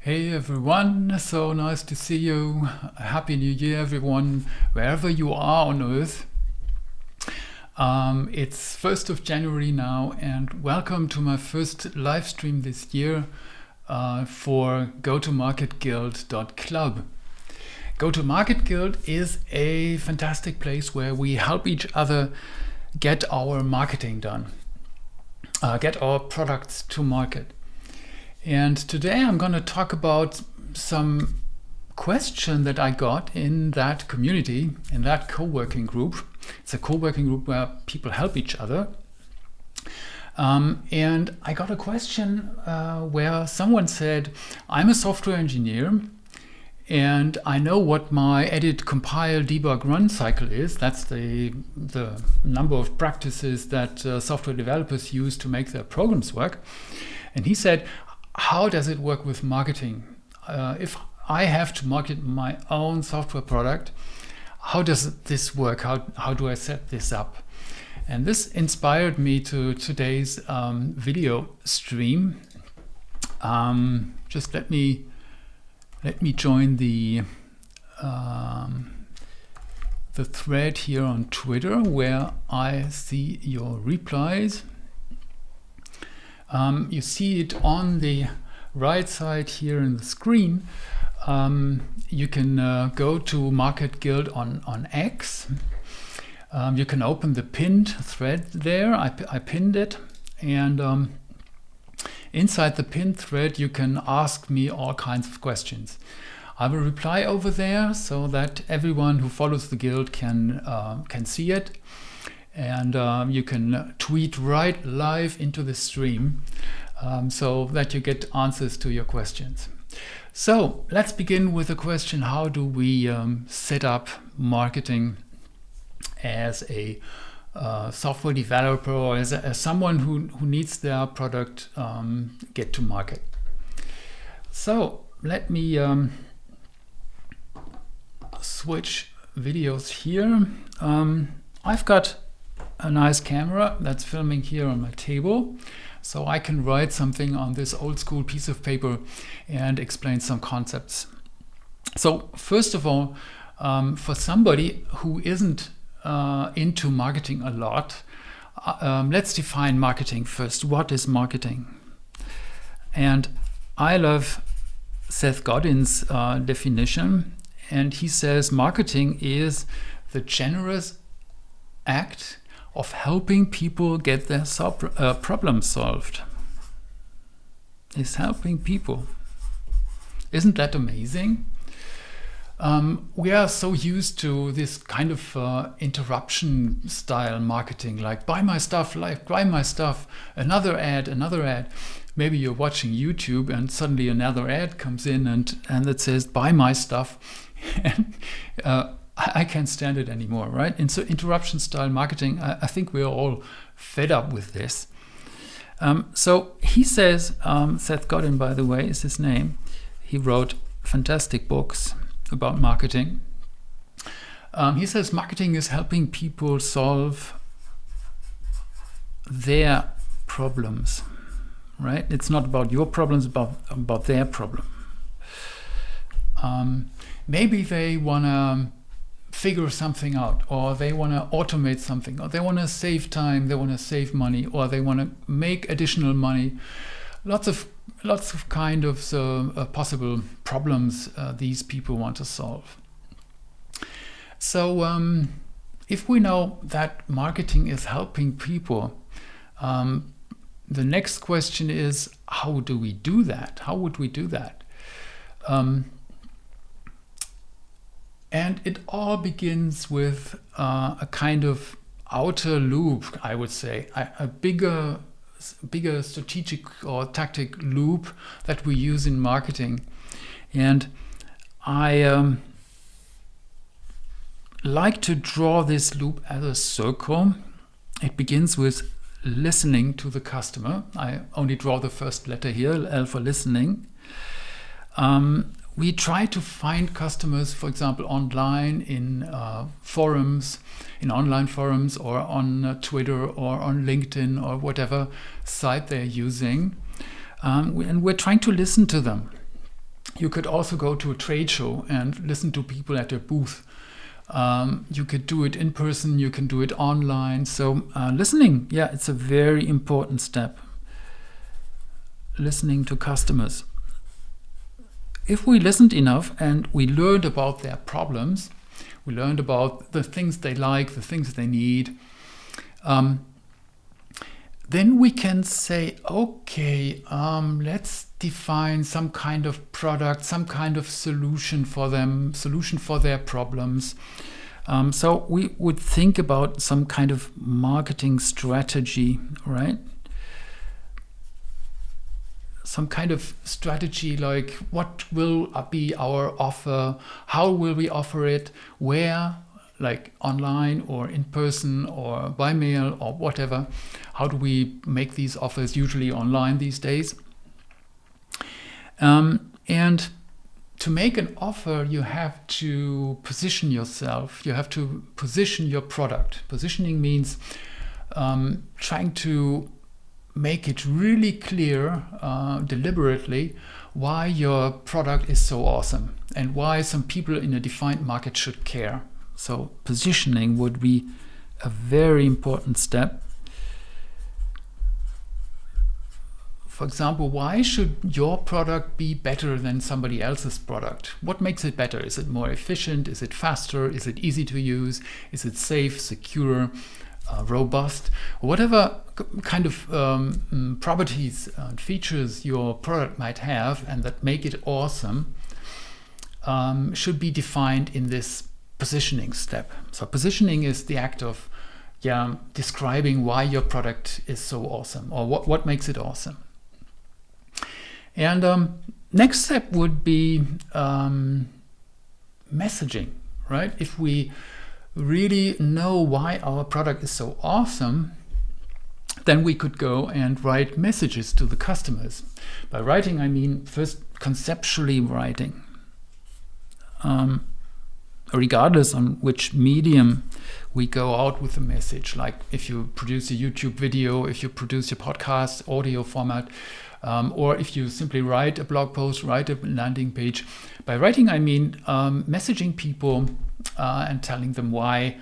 Hey everyone, so nice to see you. Happy New Year everyone, wherever you are on Earth. It's 1st of January now, and welcome to my first live stream this year for GotoMarketGuild.club. GoToMarketGuild is a fantastic place where we help each other get our marketing done, get our products to market. And today I'm going to talk about some question that I got in that community, in that co-working group. It's a co-working group where people help each other. And I got a question where someone said, I'm a software engineer and I know what my edit, compile, debug, run cycle is. That's the number of practices that software developers use to make their programs work. And he said, how does it work with marketing? If I have to market my own software product, how does this work? How do I set this up? And this inspired me to today's video stream. Just let me join the thread here on Twitter where I see your replies. You see it on the right side here in the screen. You can go to Market Guild on X. You can open the pinned thread there. I pinned it, and inside the pinned thread you can ask me all kinds of questions. I will reply over there so that everyone who follows the guild can see it. And you can tweet right live into the stream so that you get answers to your questions. So let's begin with the question, how do we set up marketing as a software developer or as someone who needs their product get to market? So let me switch videos here. I've got a nice camera that's filming here on my table, so I can write something on this old school piece of paper and explain some concepts. So first of all, for somebody who isn't into marketing a lot, let's define marketing first. What is marketing? And I love Seth Godin's definition, and he says marketing is the generous act of helping people get their problems solved. Is helping people. Isn't that amazing? We are so used to this kind of interruption style marketing, like buy my stuff, like buy my stuff, another ad. Maybe you're watching YouTube and suddenly another ad comes in and it says buy my stuff. And I can't stand it anymore, right? And so interruption style marketing, I think we're all fed up with this. So he says, Seth Godin, by the way, is his name. He wrote fantastic books about marketing. He says marketing is helping people solve their problems, right? It's not about your problems, about their problem. Maybe they want to figure something out, or they want to automate something, or they want to save time, they want to save money, or they want to make additional money. Lots of kind of possible problems these people want to solve. So if we know that marketing is helping people, the next question is, how do we do that? How would we do that? And it all begins with a kind of outer loop, I would say, a bigger strategic or tactic loop that we use in marketing. And I like to draw this loop as a circle. It begins with listening to the customer. I only draw the first letter here, L for listening. We try to find customers, for example, online in forums, in online forums, or on Twitter or on LinkedIn or whatever site they're using. And we're trying to listen to them. You could also go to a trade show and listen to people at their booth. You could do it in person, you can do it online. So listening, yeah, it's a very important step. Listening to customers. If we listened enough and we learned about their problems, we learned about the things they like, the things they need, then we can say, okay, let's define some kind of product, some kind of solution for them, solution for their problems. So we would think about some kind of marketing strategy, right? Some kind of strategy, like what will be our offer, how will we offer it, where, like online or in person or by mail or whatever. How do we make these offers? Usually online these days. And to make an offer, you have to position yourself. You have to position your product. Positioning means trying to make it really clear, deliberately, why your product is so awesome and why some people in a defined market should care. So positioning would be a very important step. For example, why should your product be better than somebody else's product? What makes it better? Is it more efficient? Is it faster? Is it easy to use? Is it safe, secure, robust? Whatever kind of properties and features your product might have and that make it awesome should be defined in this positioning step. So positioning is the act of describing why your product is so awesome, or what makes it awesome. And next step would be messaging, right? If we really know why our product is so awesome, then we could go and write messages to the customers. By writing, I mean first conceptually writing. Regardless on which medium we go out with the message, like if you produce a YouTube video, if you produce a podcast audio format, or if you simply write a blog post, write a landing page. By writing, I mean messaging people and telling them why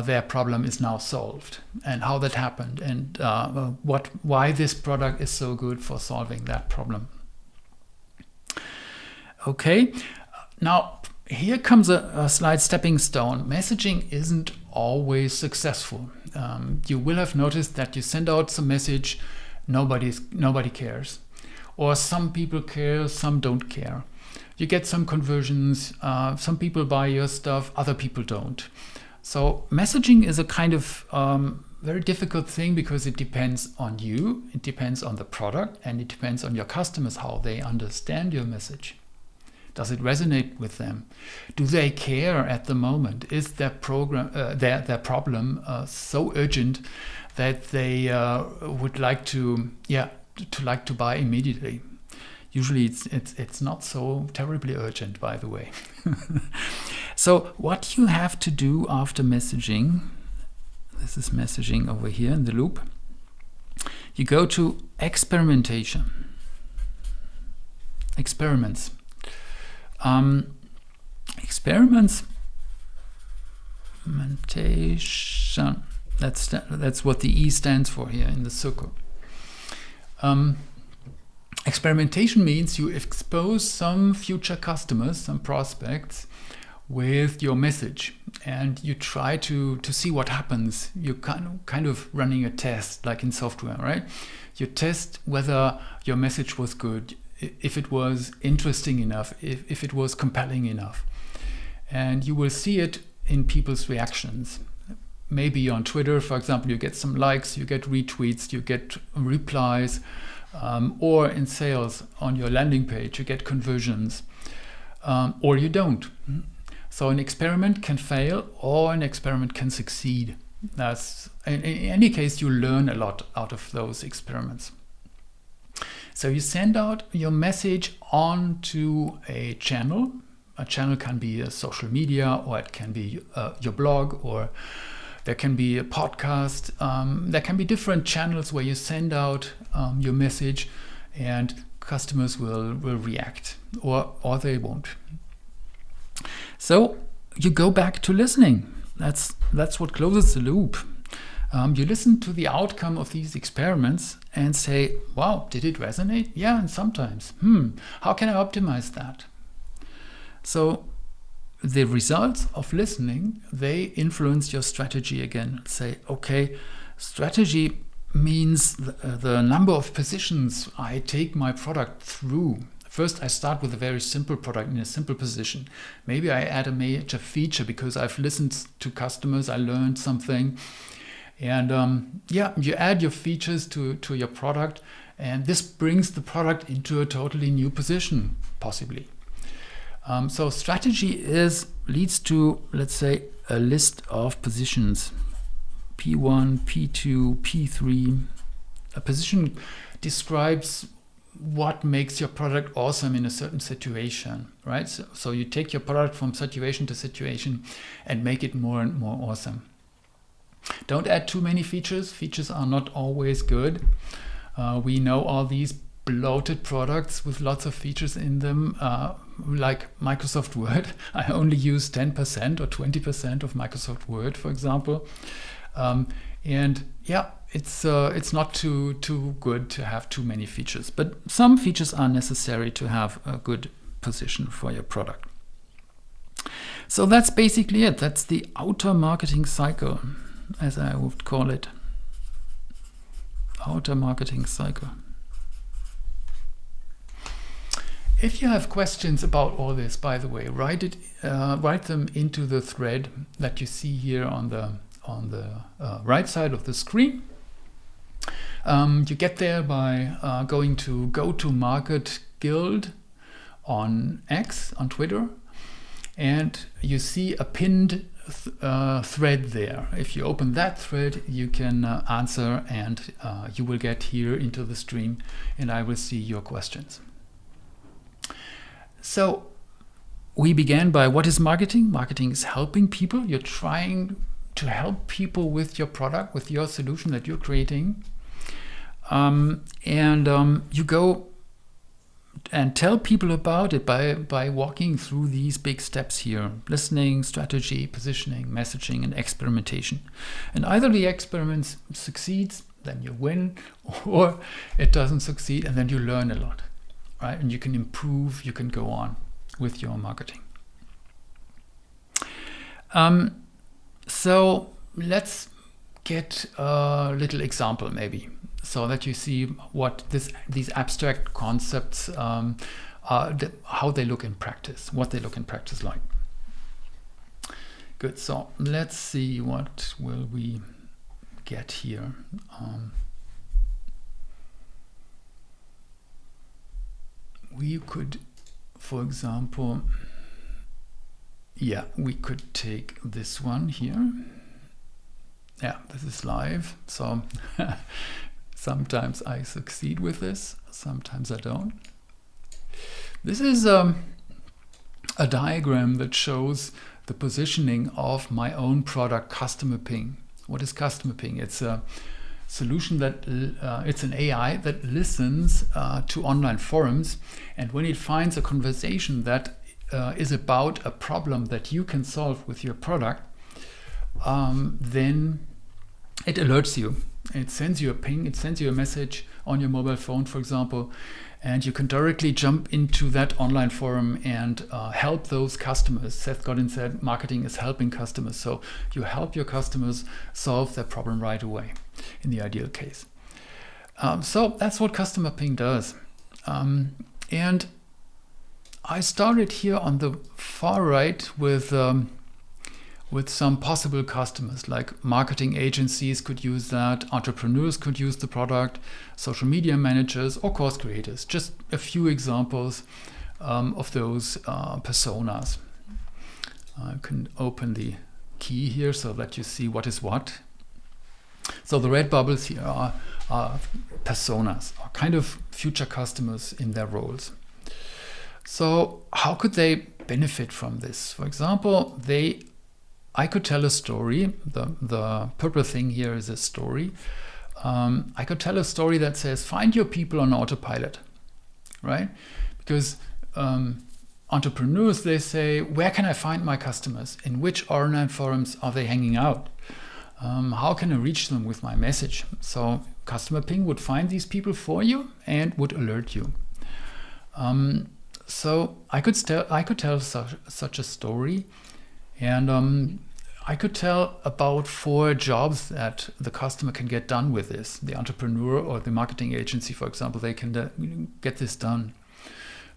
their problem is now solved and how that happened and why this product is so good for solving that problem. Okay, now here comes a slight stepping stone. Messaging isn't always successful. You will have noticed that you send out some message, nobody cares, or some people care, some don't care. You get some conversions, some people buy your stuff, other people don't. So messaging is a kind of very difficult thing because it depends on you, it depends on the product, and it depends on your customers, how they understand your message. Does it resonate with them? Do they care at the moment? Is their their problem so urgent that they would like to buy immediately? Usually it's not so terribly urgent, by the way. So what you have to do after messaging, this is messaging over here in the loop, you go to experimentation. Experiments. Experimentation. That's what the E stands for here in the circle. Experimentation means you expose some future customers, some prospects, with your message, and you try to see what happens. You're kind of running a test, like in software, right? You test whether your message was good, if it was interesting enough, if it was compelling enough. And you will see it in people's reactions. Maybe on Twitter, for example, you get some likes, you get retweets, you get replies, or in sales on your landing page, you get conversions, or you don't. So an experiment can fail or an experiment can succeed. That's, in any case, you learn a lot out of those experiments. So you send out your message onto a channel. A channel can be a social media, or it can be your blog, or there can be a podcast. There can be different channels where you send out your message, and customers will react, or they won't. So you go back to listening. That's what closes the loop. You listen to the outcome of these experiments and say, wow, did it resonate? Yeah, and sometimes. How can I optimize that? So the results of listening, they influence your strategy again. Say, okay, strategy means the number of positions I take my product through. First, I start with a very simple product in a simple position. Maybe I add a major feature because I've listened to customers, I learned something. And you add your features to your product, and this brings the product into a totally new position, possibly. So strategy leads to, let's say, a list of positions. P1, P2, P3. A position describes what makes your product awesome in a certain situation, right? So you take your product from situation to situation and make it more and more awesome. Don't add too many features. Features are not always good. We know all these bloated products with lots of features in them, like Microsoft Word. I only use 10% or 20% of Microsoft Word, for example. It's not too good to have too many features, but some features are necessary to have a good position for your product. So that's basically it. That's the outer marketing cycle, as I would call it. Outer marketing cycle. If you have questions about all this, by the way, write them into the thread that you see here on the right side of the screen. You get there by going to GotoMarketGuild on X, on Twitter, and you see a pinned thread there. If you open that thread, you can answer, and you will get here into the stream, and I will see your questions. So we began by, what is marketing? Marketing is helping people. You're trying to help people with your product, with your solution that you're creating. You go and tell people about it by walking through these big steps here: listening, strategy, positioning, messaging, and experimentation. And either the experiment succeeds, then you win, or it doesn't succeed, and then you learn a lot, right? And you can improve, you can go on with your marketing. So let's get a little example, maybe, so that you see what these abstract concepts are, how they look in practice, what they look in practice like. Good. So let's see, what will we get here? We could, for example, we could take this one here. Yeah, this is live, so sometimes I succeed with this, sometimes I don't. This is a diagram that shows the positioning of my own product, Customer Ping. What is Customer Ping? It's a solution that it's an AI that listens to online forums, and when it finds a conversation that is about a problem that you can solve with your product, then it alerts you. It sends you a ping, it sends you a message on your mobile phone, for example, and you can directly jump into that online forum and help those customers. Seth Godin said marketing is helping customers, so you help your customers solve their problem right away, in the ideal case. So that's what Customer Ping does. And I started here on the far right with some possible customers, like marketing agencies could use that, entrepreneurs could use the product, social media managers, or course creators. Just a few examples of those personas. I can open the key here so that you see what is what. So the red bubbles here are personas, are kind of future customers in their roles. So how could they benefit from this? For example, I could tell a story. The purple thing here is a story. I could tell a story that says, find your people on autopilot, right? Because entrepreneurs, they say, where can I find my customers? In which online forums are they hanging out? How can I reach them with my message? So Customer Ping would find these people for you and would alert you. So I could tell such a story, and I could tell about 4 jobs that the customer can get done with this. The entrepreneur or the marketing agency, for example, they can get this done.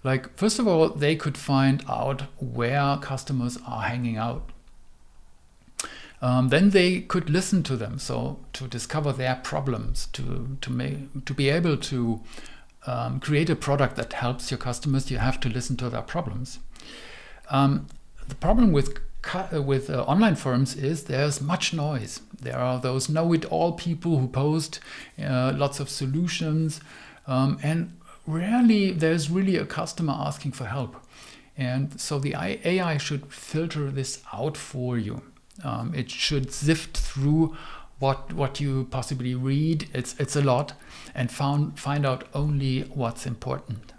Like, first of all, they could find out where customers are hanging out. Then they could listen to them, so to discover their problems, to be able to create a product that helps your customers. You have to listen to their problems. The problem with online forums is there's much noise. There are those know-it-all people who post lots of solutions, and rarely there's really a customer asking for help. And so the AI should filter this out for you. It should sift through what you possibly read. It's a lot, and find out only what's important.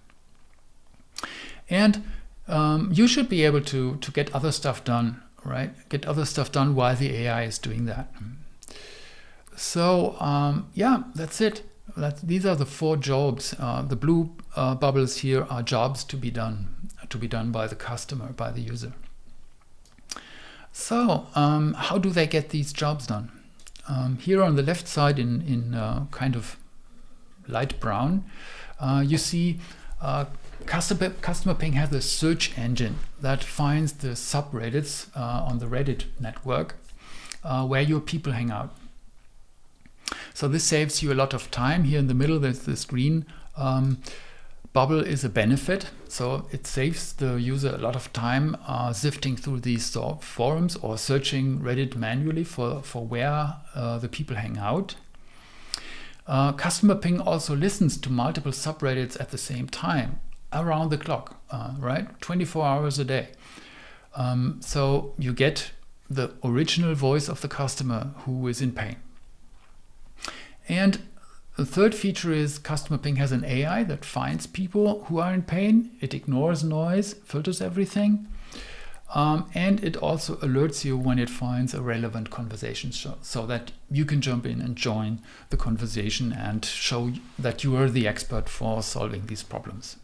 And you should be able to get other stuff done, right? Get other stuff done while the AI is doing that. So yeah, that's it. These are the 4 jobs. The blue bubbles here are jobs to be done by the customer, by the user. So how do they get these jobs done? Here on the left side in kind of light brown, you see Customer Ping has a search engine that finds the subreddits on the Reddit network where your people hang out. So this saves you a lot of time. Here in the middle, there's this green bubble is a benefit. So it saves the user a lot of time sifting through these forums or searching Reddit manually for where the people hang out. Customer Ping also listens to multiple subreddits at the same time, around the clock, right? 24 hours a day. So you get the original voice of the customer who is in pain. And the third feature is Customer Ping has an AI that finds people who are in pain. It ignores noise, filters everything, and it also alerts you when it finds a relevant conversation, so that you can jump in and join the conversation and show that you are the expert for solving these problems.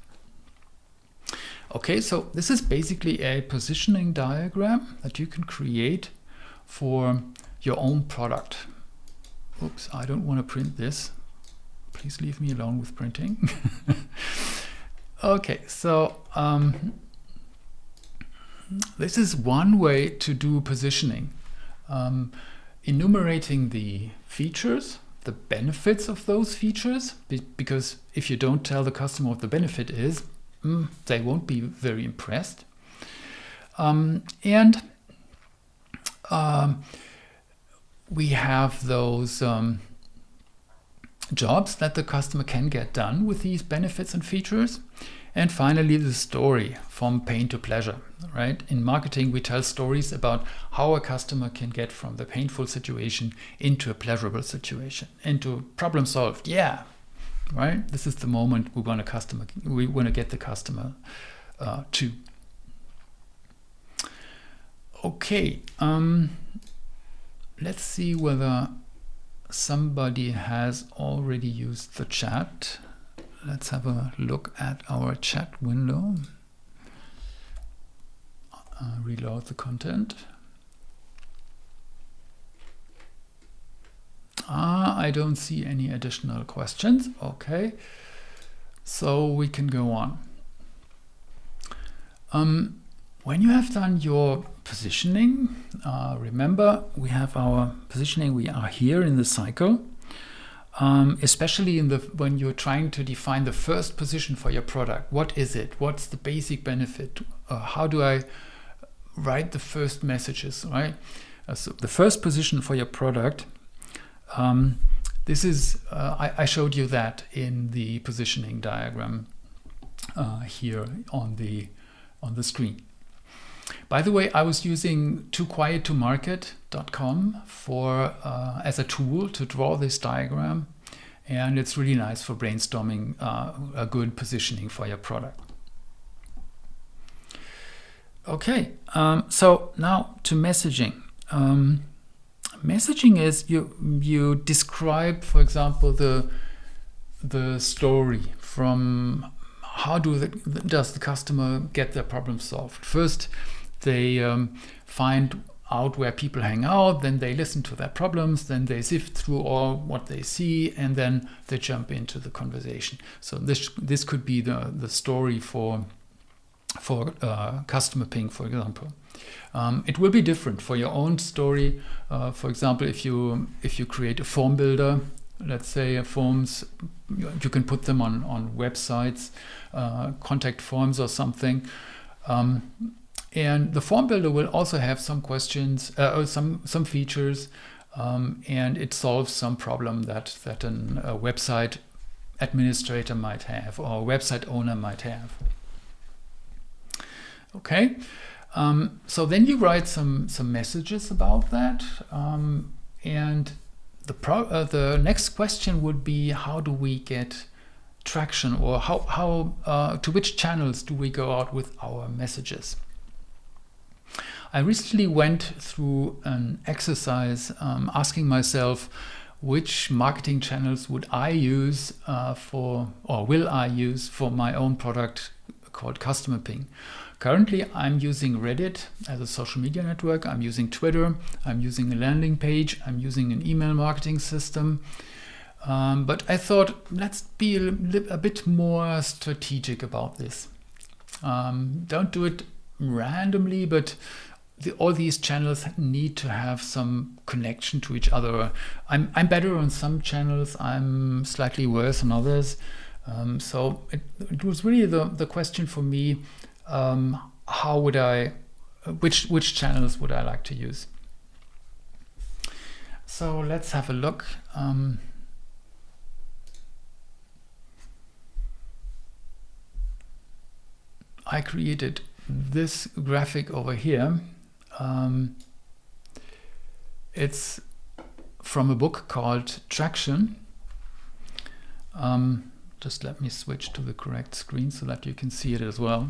Okay, so this is basically a positioning diagram that you can create for your own product. Oops, I don't want to print this. Please leave me alone with printing. Okay, so this is one way to do positioning. Enumerating the features, the benefits of those features, because if you don't tell the customer what the benefit is, they won't be very impressed. We have those jobs that the customer can get done with these benefits and features. And finally, the story from pain to pleasure, right? In marketing, we tell stories about how a customer can get from the painful situation into a pleasurable situation, into problem solved. Yeah, right? This is the moment we want to get the customer to. Okay, let's see whether somebody has already used the chat. Let's have a look at our chat window. Reload the content. I don't see any additional questions. Okay, so we can go on. When you have done your positioning, remember we have our positioning, we are here in the cycle, especially when you're trying to define the first position for your product. What is it? What's the basic benefit? How do I write the first messages, right? So the first position for your product, this is, I showed you that in the positioning diagram here on the screen. By the way, I was using TooQuietToMarket.com as a tool to draw this diagram, and it's really nice for brainstorming a good positioning for your product. Okay, so now to messaging. Messaging is you describe, for example, the story from how does the customer get their problem solved. First, they find out where people hang out, then they listen to their problems, then they sift through all what they see, and then they jump into the conversation. So this could be the story for customer ping, for example. It will be different for your own story. For example, if you create a form builder, let's say forms, you can put them on websites, contact forms or something. And the form builder will also have some questions, or some features, and it solves some problem that a website administrator might have, or a website owner might have. Okay, so then you write some messages about that, and the next question would be, how do we get traction, or how to which channels do we go out with our messages? I recently went through an exercise asking myself which marketing channels would I use will I use for my own product called Customer Ping. Currently, I'm using Reddit as a social media network. I'm using Twitter. I'm using a landing page. I'm using an email marketing system. But I thought, let's be a bit more strategic about this. Don't do it randomly, but all these channels need to have some connection to each other. I'm better on some channels. I'm slightly worse on others. So it was really the question for me. How would which channels would I like to use? So let's have a look. I created this graphic over here. It's from a book called Traction. Just let me switch to the correct screen so that you can see it as well.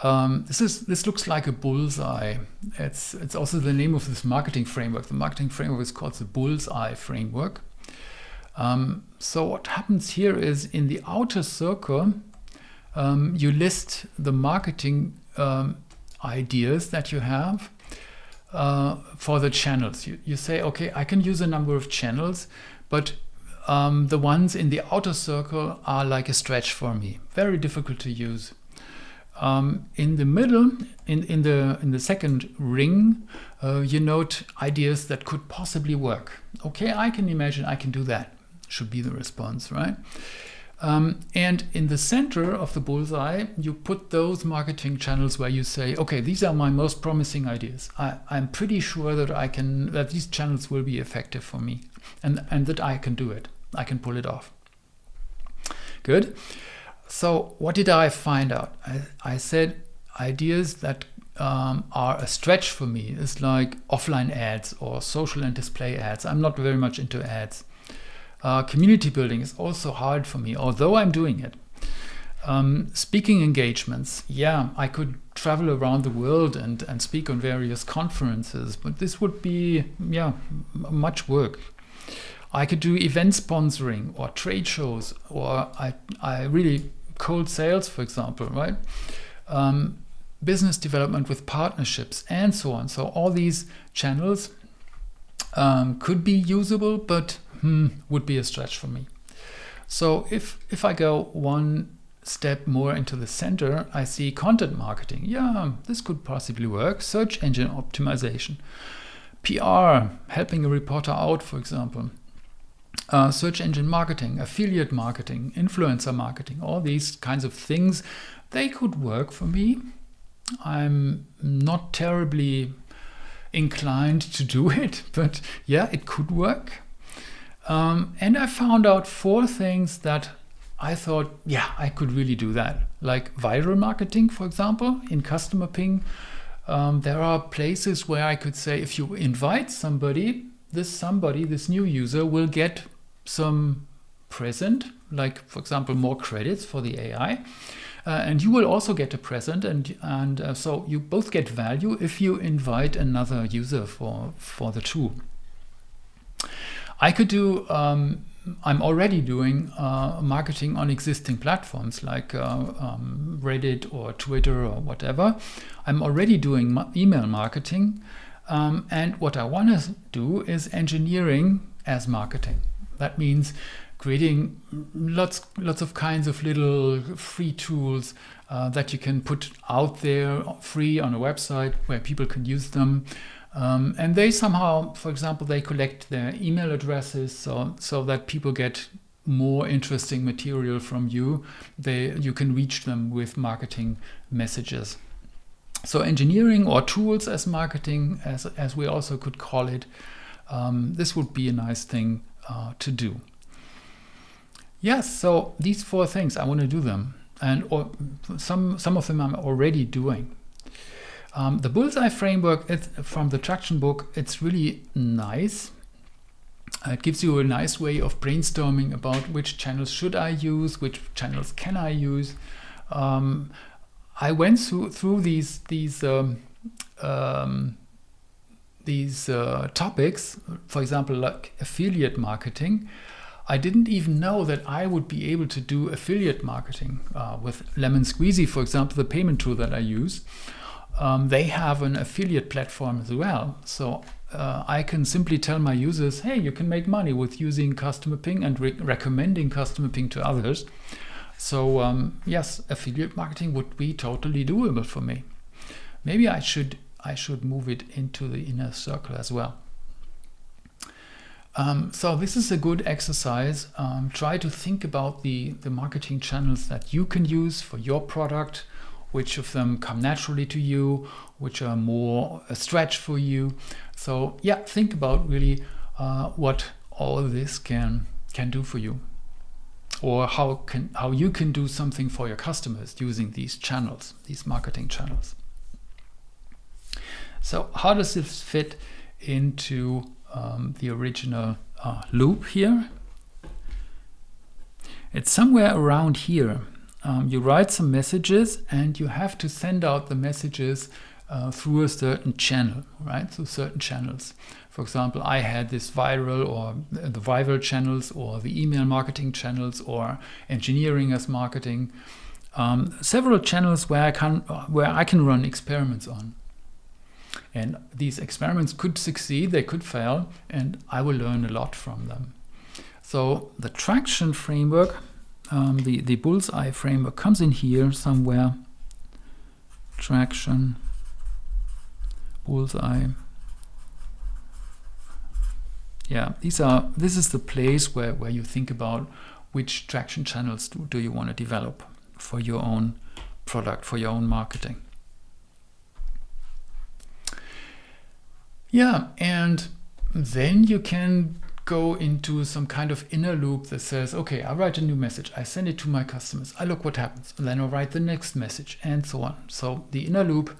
This looks like a bullseye. It's also the name of this marketing framework. The marketing framework is called the bullseye framework. So what happens here is, in the outer circle, you list the marketing ideas that you have for the channels. You say, okay, I can use a number of channels, but the ones in the outer circle are like a stretch for me, very difficult to use. In the middle, in the second ring, you note ideas that could possibly work. Okay, I can imagine I can do that, should be the response, right? And in the center of the bullseye, you put those marketing channels where you say, okay, these are my most promising ideas. I'm pretty sure that these channels will be effective for me, and that I can do it. I can pull it off. Good. So what did I find out? I said ideas that are a stretch for me is like offline ads or social and display ads. I'm not very much into ads. Community building is also hard for me, although I'm doing it. Speaking engagements, yeah, I could travel around the world and speak on various conferences, but this would be, much work. I could do event sponsoring or trade shows, or I really cold sales, for example, right? Business development with partnerships and so on. So all these channels could be usable, but would be a stretch for me. So if I go one step more into the center, I see content marketing. Yeah, this could possibly work. Search engine optimization, PR, helping a reporter out, for example. Search engine marketing, affiliate marketing, influencer marketing, all these kinds of things, they could work for me. I'm not terribly inclined to do it, but yeah, it could work. And I found out 4 things that I thought, yeah, I could really do that. Like viral marketing, for example, in Customer Ping. There are places where I could say, if you invite somebody, this new user will get some present, like for example more credits for the AI, and you will also get a present, and so you both get value if you invite another user for the tool. I could do, I'm already doing marketing on existing platforms like Reddit or Twitter or whatever. I'm already doing email marketing, and what I want to do is engineering as marketing. That means creating lots of kinds of little free tools that you can put out there free on a website where people can use them. And they somehow, for example, they collect their email addresses so that people get more interesting material from you. You can reach them with marketing messages. So engineering or tools as marketing, as we also could call it, this would be a nice thing to do. Yes, so these 4 things, I want to do them. And some of them I'm already doing. The Bullseye framework from the Traction book, it's really nice. It gives you a nice way of brainstorming about which channels should I use, which channels can I use. I went through these topics, for example, like affiliate marketing. I didn't even know that I would be able to do affiliate marketing with Lemon Squeezy, for example, the payment tool that I use. They have an affiliate platform as well. So I can simply tell my users, hey, you can make money with using Customer Ping and recommending Customer Ping to others. So yes, affiliate marketing would be totally doable for me. Maybe I should move it into the inner circle as well. So this is a good exercise. Try to think about the marketing channels that you can use for your product, which of them come naturally to you, which are more a stretch for you. So yeah, think about really what all this can do for you, or how you can do something for your customers using these channels, these marketing channels. So how does this fit into the original loop here? It's somewhere around here. You write some messages and you have to send out the messages through a certain channel, right? So certain channels. For example, I had this viral or the viral channels or the email marketing channels or engineering as marketing. Several channels where I can run experiments on. And these experiments could succeed, they could fail, and I will learn a lot from them. So the Traction framework, the Bullseye framework comes in here somewhere. Traction, Bullseye. Yeah, this is the place where you think about which traction channels do you want to develop for your own product, for your own marketing. Yeah, and then you can go into some kind of inner loop that says, okay, I write a new message, I send it to my customers, I look what happens, and then I write the next message, and so on. So the inner loop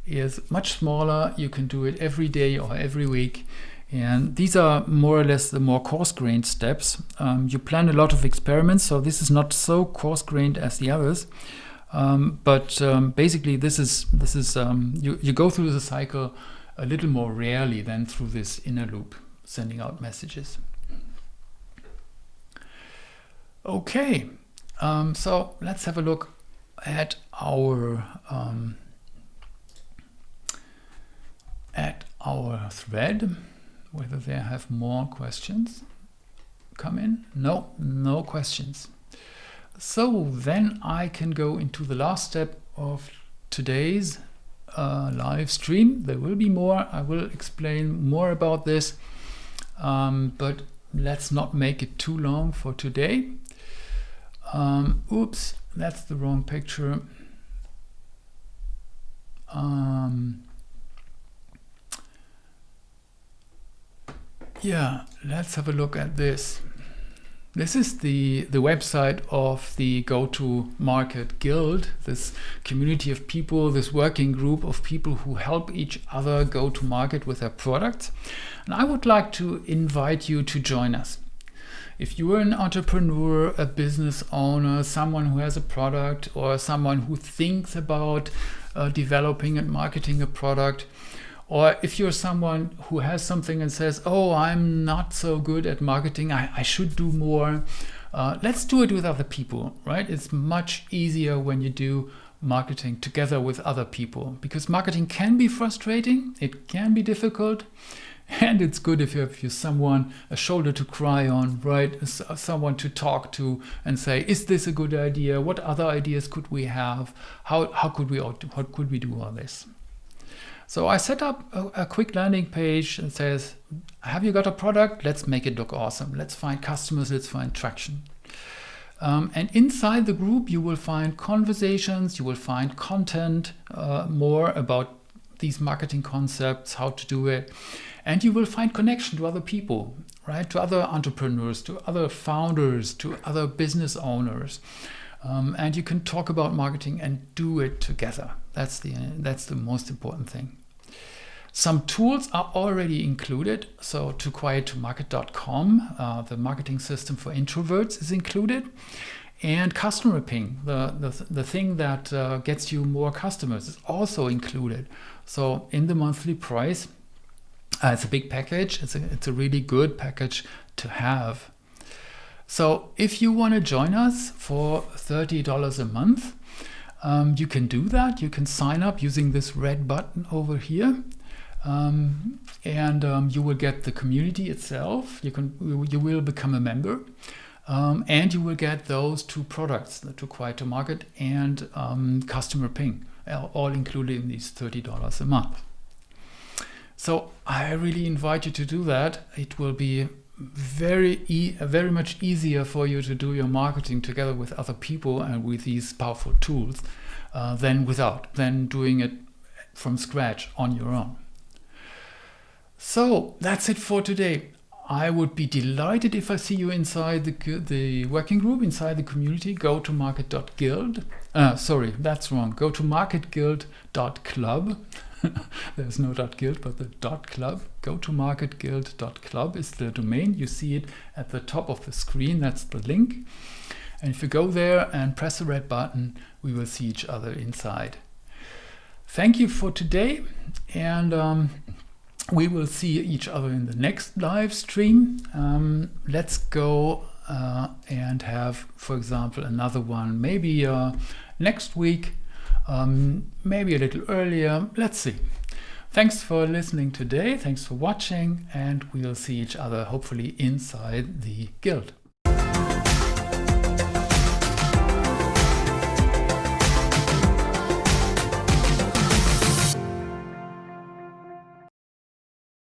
is much smaller. You can do it every day or every week. And these are more or less the more coarse-grained steps. You plan a lot of experiments, so this is not so coarse-grained as the others. But basically, this is you go through the cycle a little more rarely than through this inner loop, sending out messages. Okay, so let's have a look at our thread, whether they have more questions come in. No questions. So then I can go into the last step of today's live stream. There will be more. I will explain more about this, but let's not make it too long for today. Oops, that's the wrong picture. Yeah, let's have a look at this. This is the website of the GotoMarketGuild, this community of people, this working group of people who help each other go to market with their products. And I would like to invite you to join us. If you're an entrepreneur, a business owner, someone who has a product, or someone who thinks about developing and marketing a product, or if you're someone who has something and says, oh, I'm not so good at marketing, I should do more. Let's do it with other people, right? It's much easier when you do marketing together with other people, because marketing can be frustrating, it can be difficult, and it's good if you have someone, a shoulder to cry on, right? Someone to talk to and say, is this a good idea? What other ideas could we have? How could we do all this? So I set up a quick landing page that says, have you got a product? Let's make it look awesome. Let's find customers, let's find traction. And inside the group, you will find conversations, you will find content, more about these marketing concepts, how to do it. And you will find connection to other people, right? To other entrepreneurs, to other founders, to other business owners. And you can talk about marketing and do it together. That's the most important thing. Some tools are already included. So to GotoMarket.com, the marketing system for introverts, is included. And customer ping, the thing that gets you more customers, is also included. So in the monthly price, it's a big package. It's a really good package to have. So if you want to join us for $30 a month, you can do that. You can sign up using this red button over here. And you will get the community itself. You will become a member, and you will get those two products, the GotoMarket and customer ping, all included in these $30 a month. So I really invite you to do that. It will be very much easier for you to do your marketing together with other people and with these powerful tools than doing it from scratch on your own. So that's it for today. I would be delighted if I see you inside the working group, inside the community, GotoMarket.guild. Sorry, that's wrong. GotoMarketGuild.club. There's no .guild, but the .club. GotoMarketGuild.club is the domain. You see it at the top of the screen. That's the link. And if you go there and press the red button, we will see each other inside. Thank you for today, and we will see each other in the next live stream. Let's go and have, for example, another one maybe next week, maybe a little earlier. Let's see. Thanks for listening today. Thanks for watching, and we'll see each other hopefully inside the guild.